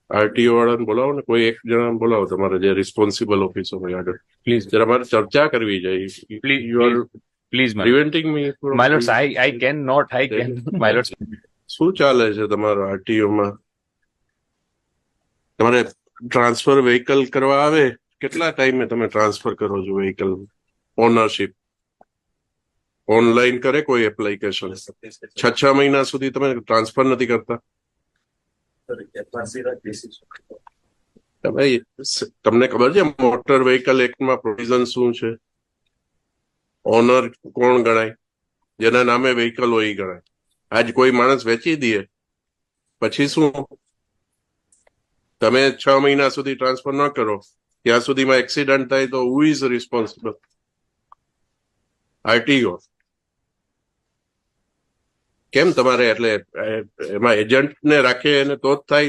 RTO વાળાને બોલાવો ને, કોઈ એક જણા બોલાવો તમારે જે રિસ્પોન્સિબલ ઓફિસર હોય આગળ. Please, જરા મારે ચર્ચા કરવી છે. please, you are please, my lord. Preventing me My lords, I cannot, my lords. શું ચાલે છે તમારો આરટીઓમાં? તમારે ટ્રાન્સફર વ્હીકલ કરવા આવે, કેટલા ટાઈમે તમે ટ્રાન્સફર કરો છો વ્હીકલ? ઓનરશિપ ઓનલાઈન કરે કોઈ એપ્લિકેશન? 6 મહિના સુધી તમે ટ્રાન્સફર નથી કરતા? ભાઈ, તમને ખબર છે મોટર વ્હીકલ એક્ટમાં પ્રોવિઝન શું છે? ઓનર કોણ ગણાય? જેના નામે વ્હીકલ હોય એ ગણાય. આજ કોઈ માણસ વેચી દે પછી શું? તમે 6 મહિના સુધી ટ્રાન્સફર ન કરો ત્યાં સુધીમાં એક્સિડન્ટ થાય તો હુ ઇઝ રિસ્પોન્સિબલ? આરટીઓ. કેમ તમારે એટલે એમાં એજન્ટને રાખે અને તો જ થાય